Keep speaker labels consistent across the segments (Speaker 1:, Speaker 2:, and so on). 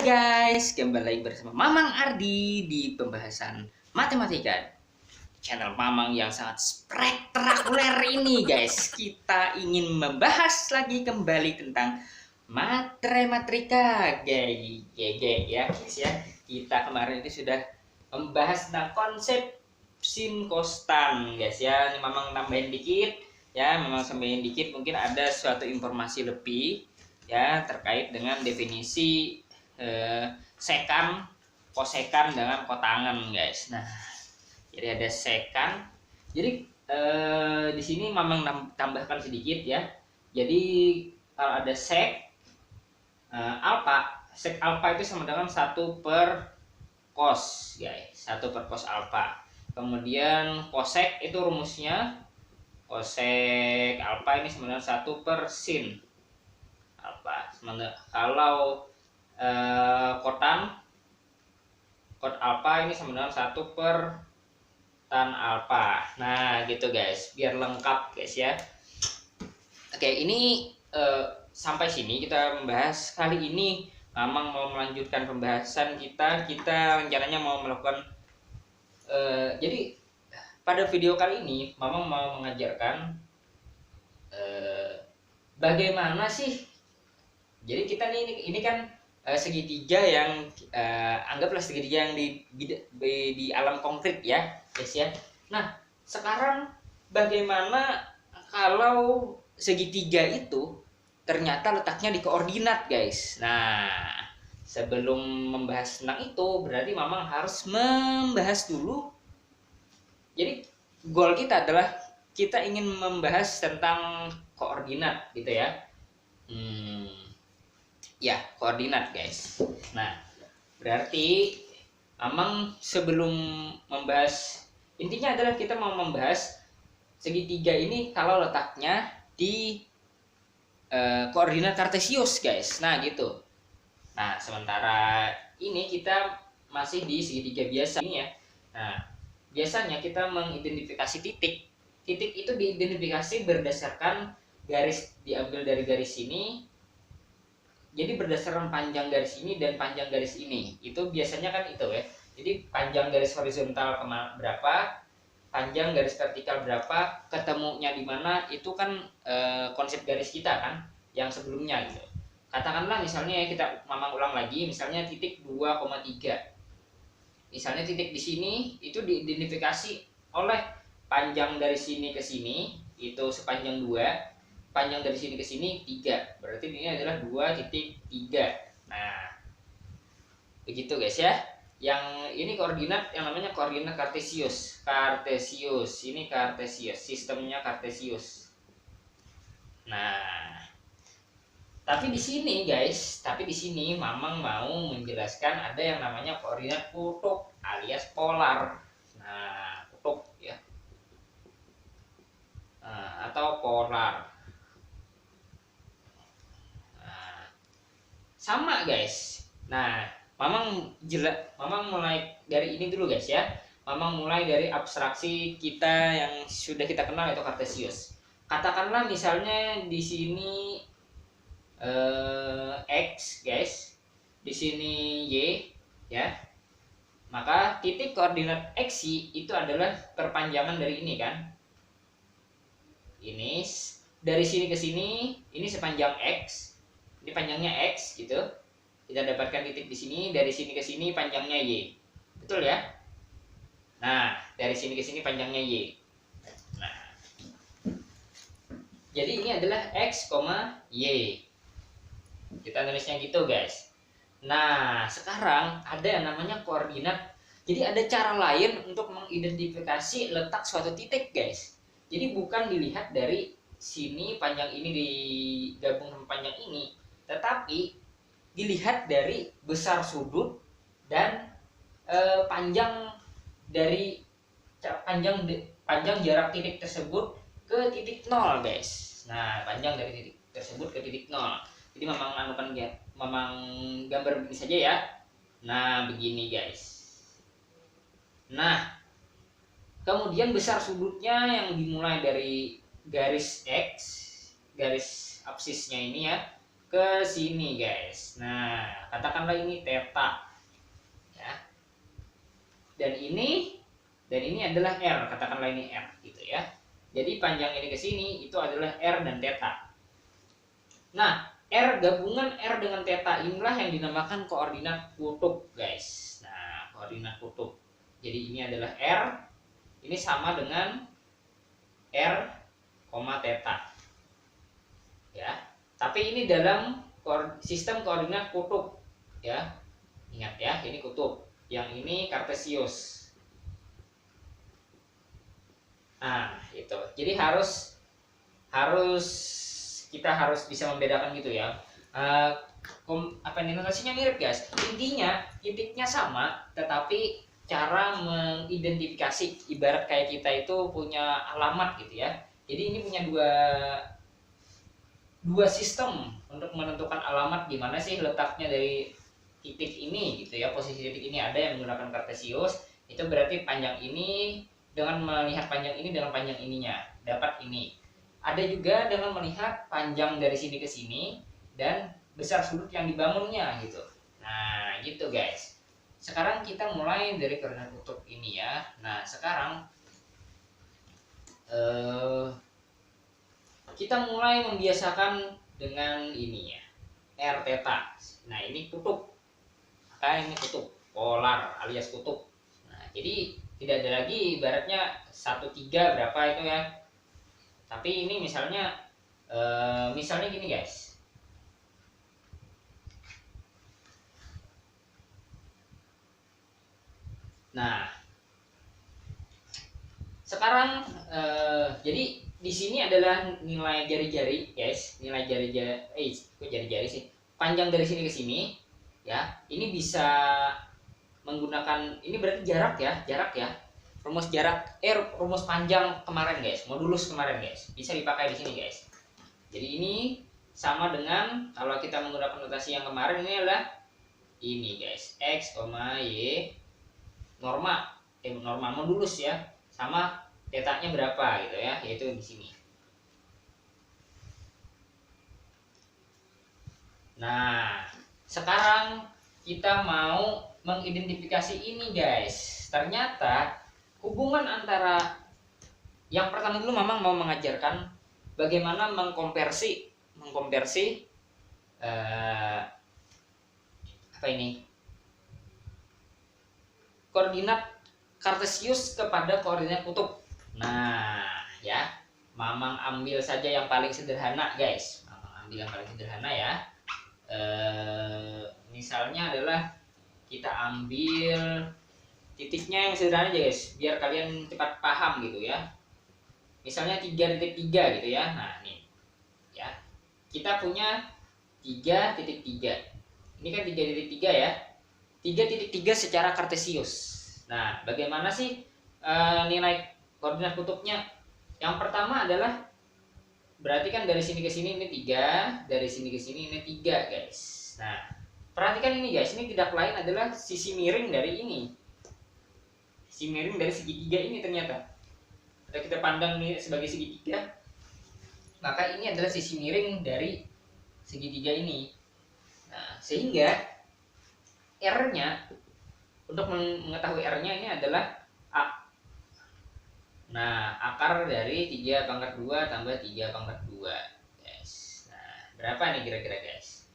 Speaker 1: guys, kembali lagi bersama Mamang Ardi di pembahasan matematika. Channel Mamang yang sangat spektakuler ini guys. Kita ingin membahas lagi kembali tentang matematika. Ya guys ya. Kita kemarin itu sudah membahas tentang konsep sin kostan guys ya. Ini Mamang tambahin dikit ya, memang tambahin dikit mungkin ada suatu informasi lebih ya terkait dengan definisi sekan, kosekan dengan kotangan guys. Nah, jadi ada sekan. Jadi di sini Mamang tambahkan sedikit ya. Jadi kalau ada sek alfa, sek alfa itu sama dengan 1 per cos guys, 1 per cos alfa. Kemudian kosek itu rumusnya kosek alfa ini sama dengan 1 per sin alfa. Kalau kotan kot alfa ini sama dengan 1 per tan alfa. Nah gitu guys, biar lengkap guys ya. Oke, ini sampai sini kita membahas. Kali ini Mamang mau melanjutkan pembahasan kita rencananya mau melakukan jadi pada video kali ini Mamang mau mengajarkan bagaimana sih. Jadi kita ini kan segitiga yang anggaplah segitiga yang di alam konkret ya guys ya. Nah sekarang bagaimana kalau segitiga itu ternyata letaknya di koordinat guys. Nah sebelum membahas tentang itu berarti Mamang harus membahas dulu. Jadi goal kita adalah kita ingin membahas tentang koordinat gitu ya. Ya, koordinat guys. Nah, berarti Mamang sebelum membahas, intinya adalah kita mau membahas segitiga ini kalau letaknya di koordinat kartesius guys. Nah gitu. Nah sementara ini kita masih di segitiga biasa ini ya. Nah biasanya kita mengidentifikasi titik. Titik itu diidentifikasi berdasarkan garis, diambil dari garis ini. Jadi berdasarkan panjang garis ini dan panjang garis ini, itu biasanya kan itu ya. Jadi panjang garis horizontal berapa, panjang garis vertikal berapa, ketemunya di mana, itu kan konsep garis kita kan yang sebelumnya gitu. Katakanlah misalnya ya, kita Mamang ulang lagi, misalnya titik 2,3. Misalnya titik di sini itu diidentifikasi oleh panjang dari sini ke sini itu sepanjang 2. Panjang dari sini ke sini 3, berarti ini adalah 2,3. Nah begitu guys ya. Yang ini koordinat yang namanya koordinat kartesius. Ini kartesius, sistemnya kartesius. Nah tapi di sini guys, Mamang mau menjelaskan ada yang namanya koordinat kutub alias polar. Nah kutub ya, atau polar. Sama guys. Nah Mamang mulai dari ini dulu guys ya. Mamang mulai dari abstraksi kita yang sudah kita kenal yaitu kartesius. Katakanlah misalnya di sini X guys, di sini Y ya. Maka titik koordinat X itu adalah perpanjangan dari ini kan. Ini dari sini ke sini, ini sepanjang X. Ini panjangnya X gitu. Kita dapatkan titik di sini, dari sini ke sini panjangnya Y. Betul ya? Nah, dari sini ke sini panjangnya Y. Nah. Jadi ini adalah X, Y. Kita nulisnya gitu, guys. Nah, sekarang ada yang namanya koordinat. Jadi ada cara lain untuk mengidentifikasi letak suatu titik, guys. Jadi bukan dilihat dari sini panjang ini digabung sama panjang ini, tetapi dilihat dari besar sudut dan panjang jarak titik tersebut ke titik 0 guys. Nah panjang dari titik tersebut ke titik 0. Jadi Mamang gambar begini saja ya. Nah begini guys. Nah kemudian besar sudutnya yang dimulai dari garis X, garis absisnya ini ya, ke sini guys. Nah, katakanlah ini theta ya. Dan ini adalah R, katakanlah ini R gitu ya. Jadi panjang ini ke sini itu adalah R dan theta. Nah, gabungan R dengan theta inilah yang dinamakan koordinat kutub guys. Nah, koordinat kutub. Jadi ini adalah R, ini sama dengan R, theta. Ya. Tapi ini dalam sistem koordinat kutub ya. Ingat ya, ini kutub. Yang ini kartesius. Nah, itu. Jadi kita harus bisa membedakan gitu ya. Notasinya mirip guys. Intinya titiknya sama, tetapi cara mengidentifikasi, ibarat kayak kita itu punya alamat gitu ya. Jadi ini punya dua sistem untuk menentukan alamat di mana sih letaknya dari titik ini gitu ya. Posisi titik ini ada yang menggunakan kartesius, itu berarti panjang ini dengan melihat panjang ini dengan panjang ininya dapat ini. Ada juga dengan melihat panjang dari sini ke sini dan besar sudut yang dibangunnya gitu. Nah, gitu guys. Sekarang kita mulai dari koordinat kutub ini ya. Nah, sekarang kita mulai membiasakan dengan ini ya. R theta. Nah, ini kutub. Maka ini kutub polar alias kutub. Nah, jadi tidak ada lagi ibaratnya 1/3 berapa itu ya. Tapi ini misalnya gini guys. Nah, sekarang jadi di sini adalah nilai jari-jari guys, nilai jari-jari kok jari-jari sih. Panjang dari sini ke sini ya. Ini bisa menggunakan ini berarti jarak ya. Rumus panjang kemarin guys, modulus kemarin guys, bisa dipakai di sini guys. Jadi ini sama dengan kalau kita menggunakan notasi yang kemarin, ini adalah ini guys, x, y norma modulus ya, sama tetanya berapa gitu ya, yaitu di sini. Nah, sekarang kita mau mengidentifikasi ini guys. Ternyata hubungan antara yang pertama dulu Mamang mau mengajarkan bagaimana mengkonversi koordinat kartesius kepada koordinat kutub. Nah, ya. Mamang ambil saja yang paling sederhana guys. Mamang ambil yang paling sederhana ya. Misalnya adalah kita ambil titiknya yang sederhana aja guys, biar kalian cepat paham gitu ya. Misalnya 3.3 gitu ya. Nah, nih. Ya. Kita punya 3.3. Ini kan 3.3 ya. 3.3 secara kartesius. Nah, bagaimana sih nilai koordinat kutubnya? Yang pertama adalah berarti kan dari sini ke sini ini 3, dari sini ke sini ini 3 guys. Nah, perhatikan ini guys, ini tidak lain adalah sisi miring dari ini. Sisi miring dari segitiga ini ternyata. Kalau kita pandang ini sebagai segitiga, maka ini adalah sisi miring dari segitiga ini. Nah, sehingga R-nya, untuk mengetahui R-nya ini adalah A. Nah, akar dari 3/2 tambah 3/2 guys. Nah, berapa nih kira-kira guys?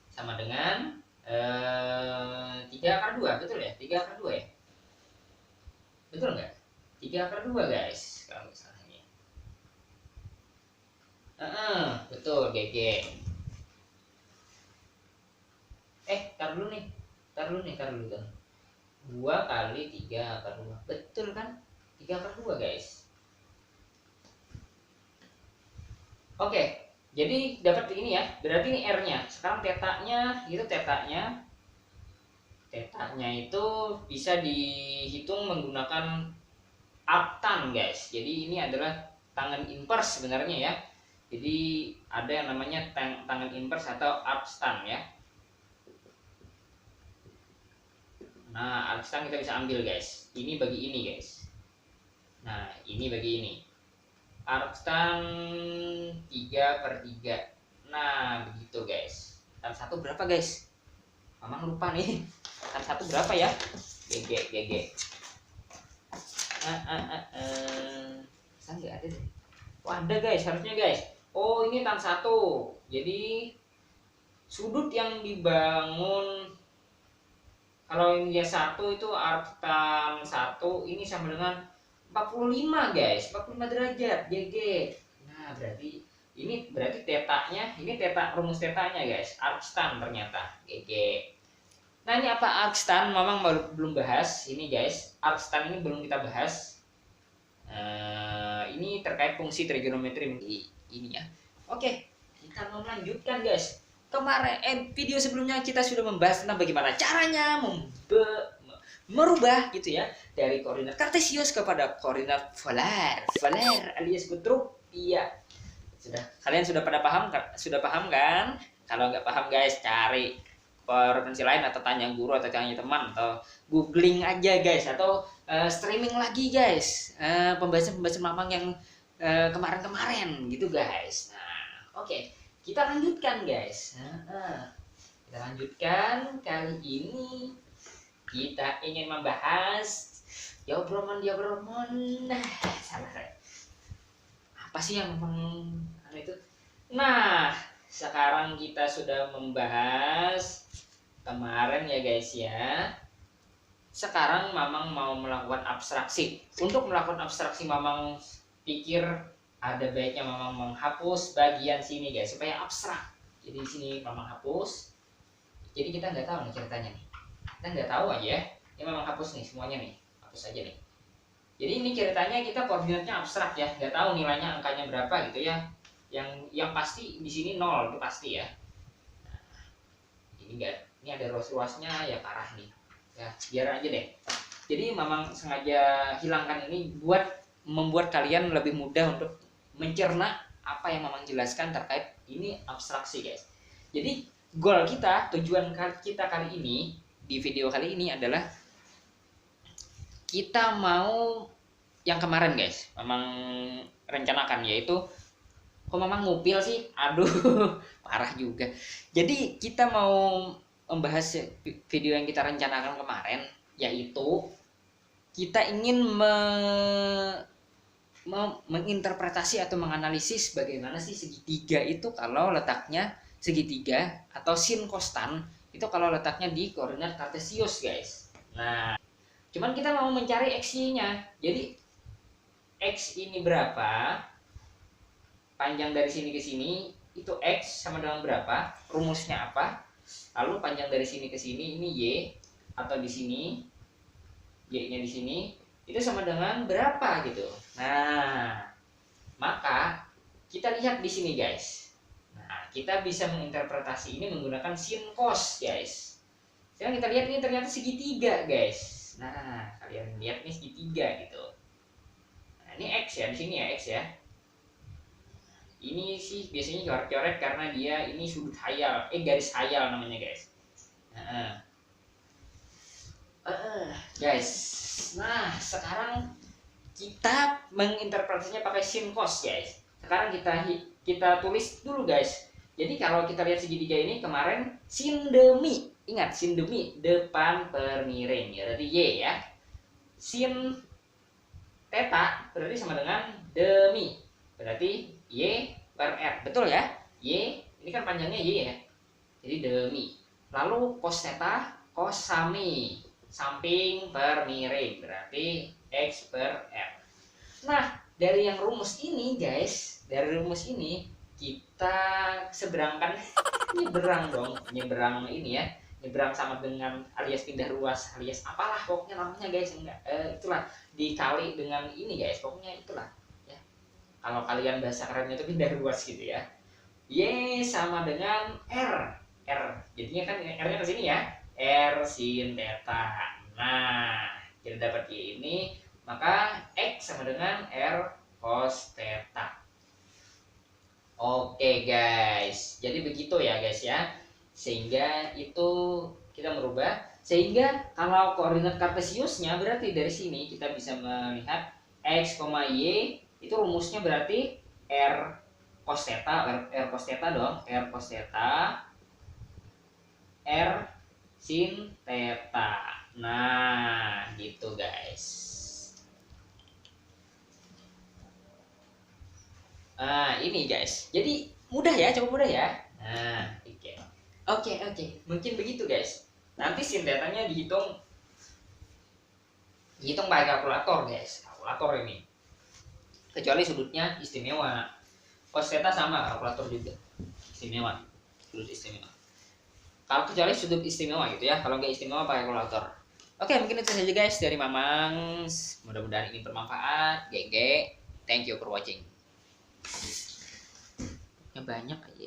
Speaker 1: Sama dengan 3/2, betul ya? 3/2 ya? Betul nggak? 3/2 guys, kalau nggak salah ini. Betul, GG. Tar dulu nih. 2 kali 3/2. Betul kan? 3/2 guys. Oke, jadi dapat ini ya. Berarti ini R-nya. Sekarang tetanya itu bisa dihitung menggunakan arctan guys. Jadi ini adalah tangan inverse sebenarnya ya. Jadi ada yang namanya tangan inverse atau arctan ya. Nah, arctan kita bisa ambil guys. Ini bagi ini guys. Nah, ini bagi ini. Arctan 3/3. Nah, begitu guys. Tan 1 berapa guys? Mamang lupa nih. Tan 1 berapa ya? GG. Nggak ada deh. Oh, ada guys, harusnya guys. Oh, ini tan 1. Jadi sudut yang dibangun, kalau yang dia 1 itu arc tan 1 ini sama dengan 45 guys, 45 derajat GG. Nah, berarti tetanya, ini teta, rumus tetanya guys, arcstan ternyata GG. Nah, ini apa arcstan? Mamang belum bahas ini guys. Arcstan ini belum kita bahas. Ini terkait fungsi trigonometri ini ya. Oke, kita mau lanjutkan guys. Kemarin video sebelumnya kita sudah membahas tentang bagaimana caranya merubah gitu ya dari koordinat kartesius kepada koordinat polar alias kutub. Iya, kalian sudah pada paham? Sudah paham kan? Kalau nggak paham guys, cari referensi lain atau tanya guru atau tanya teman atau googling aja guys, atau streaming lagi guys pembahasan mamang yang kemarin gitu guys. Nah, oke, kita lanjutkan guys. Kita lanjutkan. Kali ini kita ingin membahas Yobromon. Salah saya. Apa sih yang memang itu? Nah, sekarang kita sudah membahas kemarin ya guys ya. Sekarang mamang mau melakukan abstraksi. Untuk melakukan abstraksi, mamang pikir ada baiknya mamang menghapus bagian sini guys supaya abstrak. Jadi di sini mamang hapus. Jadi kita nggak tahu nih ceritanya nih. Kita nggak tahu aja ya. Ini mamang hapus nih semuanya nih. Hapus aja nih. Jadi ini ceritanya kita koordinatnya abstrak ya. Nggak tahu nilainya angkanya berapa gitu ya. Yang pasti di sini 0 itu pasti ya. Nah, ini enggak, ini ada ruas-ruasnya ya, parah nih. Ya, biar aja deh. Jadi mamang sengaja hilangkan ini buat membuat kalian lebih mudah untuk mencerna apa yang mamang jelaskan terkait ini abstraksi guys. Jadi goal kita, tujuan kita kali ini di video kali ini adalah kita mau yang kemarin guys mamang rencanakan, yaitu kok mamang ngupil sih, aduh parah juga. Jadi kita mau membahas video yang kita rencanakan kemarin, yaitu kita ingin menginterpretasi atau menganalisis bagaimana sih segitiga itu kalau letaknya segitiga atau sin kostan itu kalau letaknya di koordinat kartesius guys. Nah, cuman kita mau mencari x-nya. Jadi x ini berapa, panjang dari sini ke sini itu x sama dengan berapa, rumusnya apa, lalu panjang dari sini ke sini ini y, atau di sini y-nya di sini itu sama dengan berapa gitu. Nah, maka kita lihat di sini guys. Nah, kita bisa menginterpretasi ini menggunakan sin cos guys. Sekarang kita lihat ini ternyata segitiga guys. Nah, kalian lihat nih segitiga gitu. Nah, ini x ya, di sini ya x ya. Ini sih biasanya coret-coret karena dia ini sudut hayal, garis hayal namanya guys. Guys, nah sekarang kita menginterpretasinya pakai sin cos guys. Sekarang kita tulis dulu guys. Jadi kalau kita lihat segitiga ini kemarin sin demi, ingat sin demi depan per miring ya, berarti y ya. Sin theta berarti sama dengan demi, berarti y per r, betul ya? Y ini kan panjangnya y ya, jadi demi. Lalu cos theta cos sami, samping per miring, berarti x per r. Nah, dari yang rumus ini guys, dari rumus ini kita seberangkan nyeberang dong, nyeberang ini ya, nyeberang sama dengan alias pindah ruas, alias apalah pokoknya namanya guys, enggak itulah, dikali dengan ini guys, pokoknya itulah. Kalau kalian bahasa kerennya itu pindah ruas gitu ya. Y sama dengan R. Jadinya kan R-nya ke sini ya. R sin theta. Nah, kita dapat Y ini, maka X sama dengan R cos theta. Oke guys. Jadi begitu ya guys ya. Sehingga itu kita merubah. Sehingga kalau koordinat kartesiusnya berarti dari sini kita bisa melihat X, Y itu rumusnya berarti R cos theta, R cos theta dong, R cos theta, R sin theta. Nah, gitu guys. Nah, ini guys. Jadi mudah ya, coba mudah ya. Nah, oke. Oke. Mungkin begitu guys. Nanti sin tetanya dihitung pakai kalkulator guys. Kalkulator ini. Kecuali sudutnya istimewa. Cos theta sama kalkulator juga. Istimewa. Sudut istimewa. Kalau kecuali sudut istimewa gitu ya. Kalau nggak istimewa pakai kalkulator. Oke, mungkin itu saja guys dari Mamang. Mudah-mudahan ini bermanfaat. GG. Thank you for watching. Banyak aja.